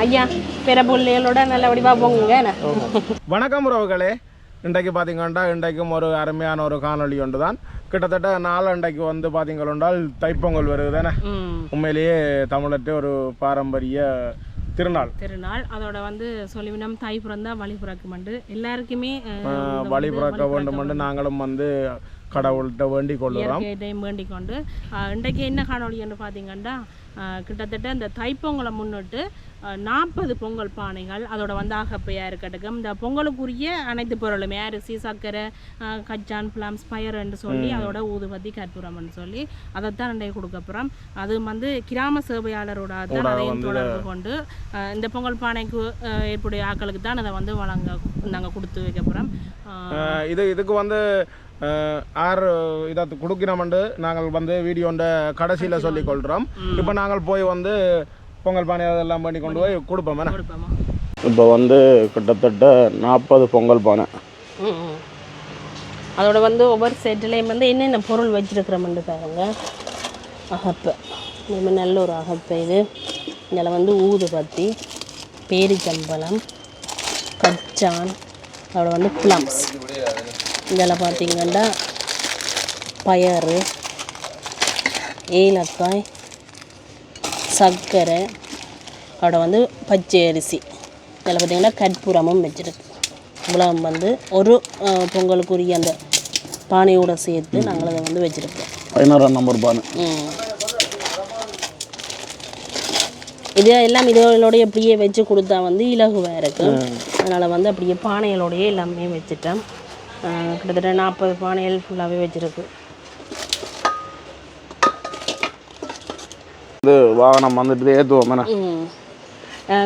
ஐயா பிற பிள்ளைகளோட நல்ல வடிவாக போங்க. வணக்கம் உறவுகளே. இன்றைக்கு பார்த்தீங்கன்னா இன்றைக்கும் ஒரு அருமையான ஒரு காணொலி ஒன்று தான். கிட்டத்தட்ட இன்றைக்கு வந்து பார்த்தீங்கன்றால் தைப்பொங்கல் வருது தானே. உண்மையிலேயே தமிழற்ற ஒரு பாரம்பரிய திருநாள். அதோட வந்து சொல்லிவினம் தாய் பிறந்தா வழி பிறக்குமெண்டு எல்லாருக்குமே வழி பிறக்க வேண்டுமென்று நாங்களும் வந்து கடவுள்கிட்ட வேண்டிக் கொள்ளுறோம். வேண்டிக் கொண்டு இன்றைக்கு என்ன காணொலி என்று பார்த்தீங்கன்னா கிட்டத்தட்ட இந்த தைப்பொங்கலை முன்னிட்டு 40 பொங்கல் பானைகள் அதோட வந்து ஆகப்பையாக இருக்கட்டும் இந்த பொங்கலுக்குரிய அனைத்து பொருளுமே அரிசி சர்க்கரை கச்சான் பிளாம்ஸ் பயர்ன்னு சொல்லி அதோட ஊதுபத்தி கற்பூரம்னு சொல்லி அதைத்தான் இன்றைக்கு கொடுக்கப்புறம் அது வந்து கிராம சேவையாளரோட தான் அதையும் தொடர்பு கொண்டு இந்த பொங்கல் பானைக்கு ஏற்புடைய ஆக்களுக்கு தான் அதை வந்து நாங்கள் கொடுத்து வைக்கப்புறம் இதுக்கு வந்து ஆறு இதை கொடுக்கிறோம்னு நாங்கள் வந்து வீடியோண்ட கடைசியில் சொல்லிக் கொள்கிறோம். இப்போ நாங்கள் போய் வந்து பொங்கல் பானை அதெல்லாம் பண்ணி கொண்டு போய் கொடுப்போம். இப்போ வந்து கிட்டத்தட்ட 40 பொங்கல் பானை. அதோட வந்து ஒவ்வொரு செட்டிலையும் வந்து என்னென்ன பொருள் வச்சுருக்கிறோம்னு பாருங்க. அகப்பை நம்ம நல்ல ஒரு அகப்பை. இது இதில் வந்து ஊதுபத்தி பேரிச்சம்பழம் கச்சான் அதோட வந்து பிளம்ஸ். இதில் பார்த்திங்கன்னா பயறு ஏலக்காய் சர்க்கரை அதோட வந்து பச்சை அரிசி இதில் பார்த்திங்கன்னா கற்பூரமும் வச்சுருக்கு. இவ்வளவு வந்து ஒரு பொங்கலுக்குரிய அந்த பானையோடு சேர்த்து நாங்கள் அதை வந்து வச்சுருக்கோம். 11 நம்பர் பானை. இது எல்லாம் இதோடைய அப்படியே வச்சு கொடுத்தா வந்து இலகுவாக இருக்கும். அதனால் வந்து அப்படியே பானைகளோடையே எல்லாமே வச்சுட்டேன். கிட்டத்தட்ட 40 பானைகள் ஃபுல்லாகவே வச்சுருக்கு. இது வாகனம் வந்துட்டு ஏற்றுவோம்.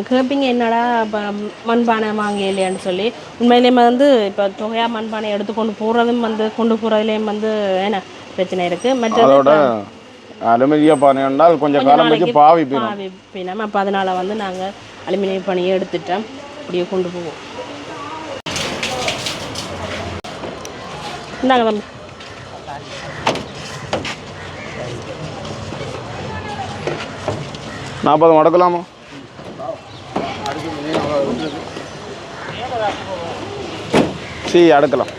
கேட்பீங்க என்னடா இப்போ மண்பானை வாங்க இல்லையான்னு சொல்லி. உண்மையிலேயே வந்து இப்போ தொகையாக மண்பானை எடுத்துக்கொண்டு போகிறதும் வந்து கொண்டு போகிறதுலேயும் வந்து என்ன பிரச்சனை இருக்குது. மற்ற அலுமினிய பானை என்றால் கொஞ்சம் காலம் வச்சு பாவிப்பினோம். அப்போ அதனால் வந்து நாங்கள் அலுமினிய பானையை எடுத்துட்டோம் அப்படியே கொண்டு போவோம். இந்தாங்க தம்பி. நாற்பது மடக்கலாமா? அடுக்கலாம்.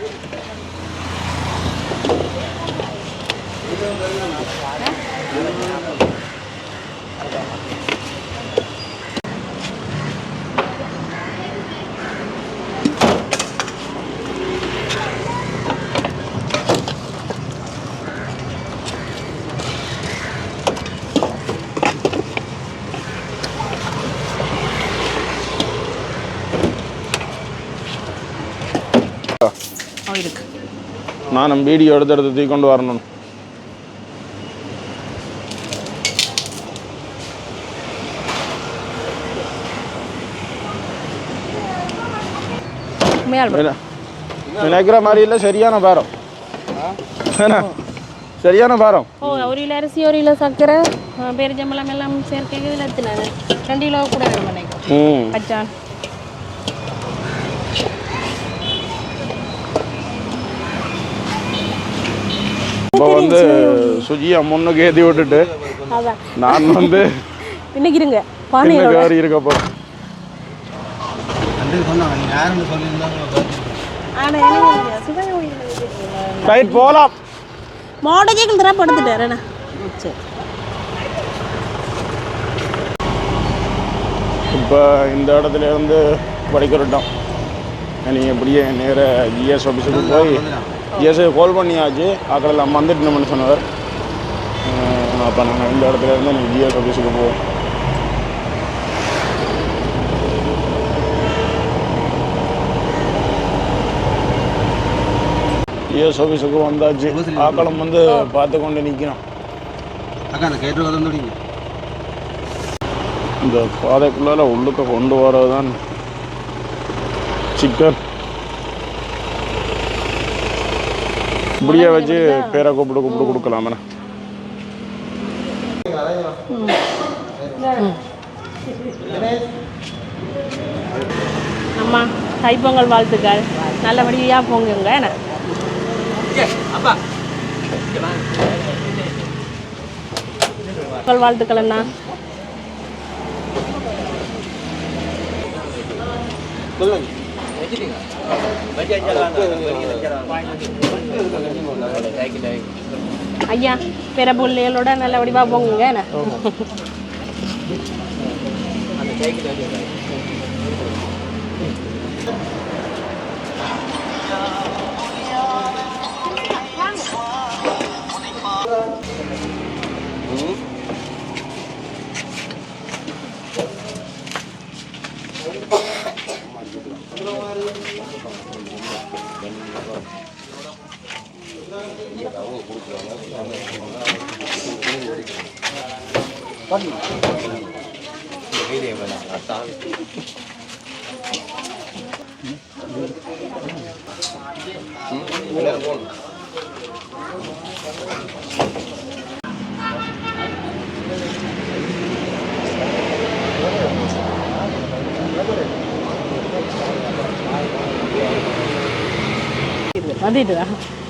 நானும் வீடியோ எடுத்து தூக்கி கொண்டு வரணும். நினைக்கிற மாதிரி இல்லை. சரியான பாரம். சரியான பாரம். 1 கிலோ அரிசி 1 கிலோ சர்க்கரை பேரிச்சம்பழம் எல்லாம் சேர்க்க இதில் எத்தினது 2 கிலோ கூட நினைக்கிறேன். கச்சான் இப்போ வந்து சுஜியை முன்னுக்கு ஏற்றி விட்டுட்டு நான் வந்து இன்னைக்கு இருக்க போகிறேன். போகலாம். மாடஜிகள் தர படுத்துட்டாரு. இப்போ இந்த இடத்துல இருந்து படிக்கிறோம். நீங்கள் எப்படியே நேராக ஜிஎஸ் ஆஃபீஸுக்கு போய் ஜிஎஸ்ஐ கால் பண்ணியாச்சு. ஆக்கள் நம்ம வந்துட்டு சொன்னவர். அப்போ நாங்கள் இந்த இடத்துல இருந்து நீங்கள் ஜிஎஸ் ஆஃபீஸுக்கு போவோம். ஜிஎஸ் ஆஃபீஸுக்கு வந்தாச்சு. ஆக்களும் வந்து பார்த்து கொண்டு நிற்கிறோம். இந்த பாதைக்குள்ளால உள்ளுக்க கொண்டு வரது தான் சிக்கன். இப்படியே வச்சு பேரை கூப்பிட்டு கொடுக்கலாமே. அம்மா தைப்பொங்கல் வாழ்த்துக்கள். நல்லபடியாக போங்குங்க. வாழ்த்துக்கள் அண்ணா. ஐயா பிற பிள்ளைகளோட நல்ல வடிவா போங்க என்ன வந்துட்டுதா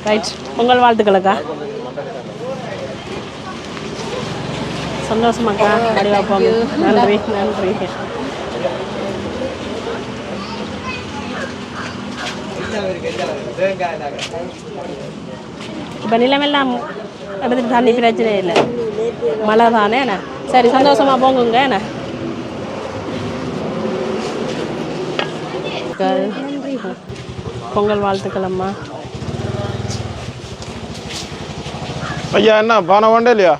ரைட் பொங்கல் வாழ்த்துக்களுக்கா சந்தோஷமாக்கா வடிவா போங்க நன்றி நன்றி இப்போ நிலமெல்லாம் எடுத்துட்டு தண்ணி பிரச்சனை இல்லை மழை தானே என்ன சரி சந்தோஷமா போங்குங்க என்ன பொங்கல் வாழ்த்துக்கள் அம்மா ஐயா என்ன பானை வேண்டே இல்லையா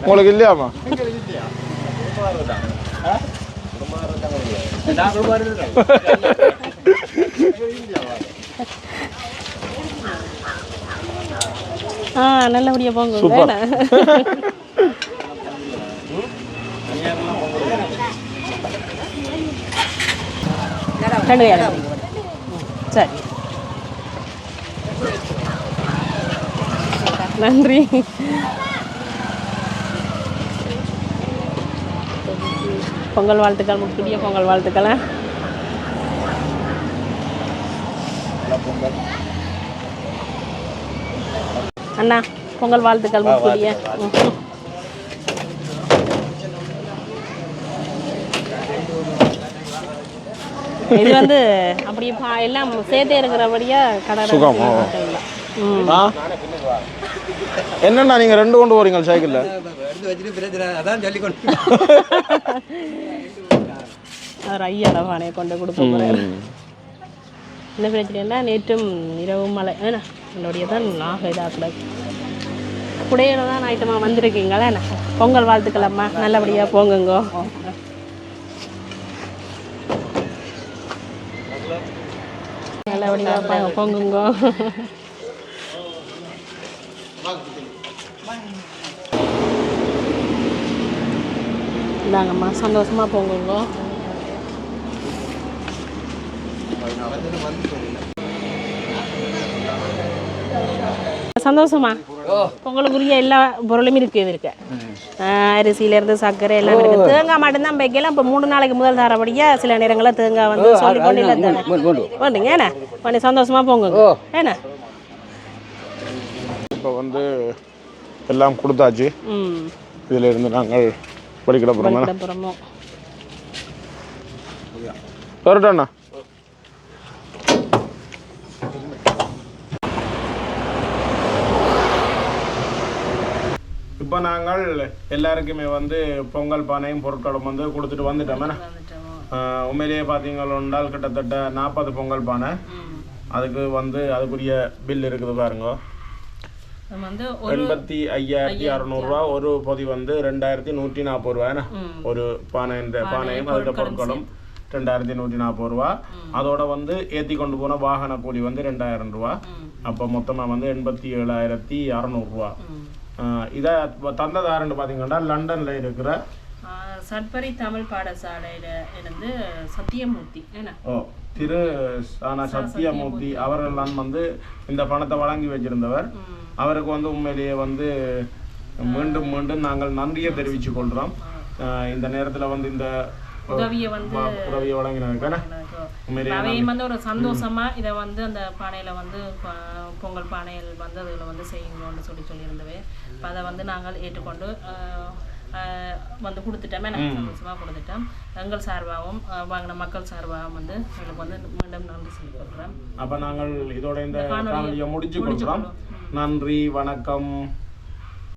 உங்களுக்கு இல்லையாம்மா நல்லபடியா போங்க சரி நன்றி பொங்கல் வாழ்த்துக்கள் முக்கிய பொங்கல் வாழ்த்துக்களா அண்ணா பொங்கல் வாழ்த்துக்கள் முக்கிய இது வந்து அப்படியே எல்லாம் சேர்த்தே இருக்கிறபடியா கடை என்னண்ணா நீங்க 2 கொண்டு போறீங்க சைக்கிள்ல அவர் ஐயாட பானையை கொண்டு கொடுக்க போறாரு என்ன பிரச்சனைன்னா நேற்றும் இரவு மழை ஏன்னா என்னுடைய தான் நாக இதாக்கல குடையில தான் ஐட்டமா வந்திருக்கீங்களா என்ன பொங்கல் வாழ்த்துக்கலாம்மா நல்லபடியா போங்குங்கோ நல்லபடியா போங்குங்கோ இந்தாங்கம்மா சந்தோஷமா போங்குங்கோ சந்தோஷமா பொங்கலுக்குரிய எல்லா பொருளும் இருக்கு இது இருக்கு அரிசியிலேருந்து சர்க்கரை எல்லாம் இருக்கு தேங்காய் மட்டும்தான் வைக்கலாம் இப்போ 3 நாளைக்கு முதல் தரபடியா சில நேரங்களில் தேங்காய் வந்து சொல்லி கொண்டு இல்லை தானே வந்துங்க ஏன்னா பண்ணி சந்தோஷமா போங்க ஏன்னா இப்போ வந்து எல்லாம் கொடுத்தாச்சு இதில் இருந்து நாங்கள் படிக்கிட போகிறோமோ வரட்டோண்ணா இப்போ நாங்கள் எல்லாருக்குமே வந்து பொங்கல் பானையும் பொருட்களும் வந்து கொடுத்துட்டு வந்துட்டோம் உண்மையிலேயே பார்த்தீங்கன்னா கிட்டத்தட்ட 40 பொங்கல் பானை அதுக்கு வந்து அதுக்குரிய பில் இருக்குது பாருங்க 85,600 ரூபா ஒரு பொதி வந்து 2,140 ரூபா ஒரு பானை பானையும் அதுக்கு பொருட்களும் 2,140 ரூபா அதோட வந்து ஏற்றி கொண்டு போன வாகன கூலி வந்து 2,000 ரூபா அப்போ மொத்தமாக வந்து 87,600 ரூபா இதை தந்ததாருன்னு பார்த்தீங்கன்னா லண்டன்ல இருக்கிற சட்பரி தமிழ் பாடசாலையில இருந்து சத்தியமூர்த்தி திரு சத்தியமூர்த்தி அவர்கள்லாம் வந்து இந்த பணத்தை வழங்கி வச்சிருந்தவர் அவருக்கு வந்து உண்மையிலேயே வந்து மீண்டும் மீண்டும் நாங்கள் நன்றியை தெரிவித்துக் கொள்கிறோம் இந்த நேரத்தில் வந்து இந்த உதவியை வழங்கினாங்க வந்து ஒரு சந்தோஷமா இதை வந்து அந்த பானையில வந்து பொங்கல் பானையில் வந்து அதில் வந்து செய்யுங்கன்னு சொல்லியிருந்தவே இப்போ அதை வந்து நாங்கள் ஏற்றுக்கொண்டு வந்து கொடுத்துட்டோமே நாங்கள் சந்தோஷமாக கொடுத்துட்டோம். எங்கள் சார்பாகவும் வாங்கின மக்கள் சார்பாகவும் வந்து எங்களுக்கு வந்து மீண்டும் நன்றி சொல்லி கொடுக்குறோம். அப்போ நாங்கள் இதோட இந்த காணொலியை முடிச்சு கொடுக்குறோம். நன்றி, வணக்கம்.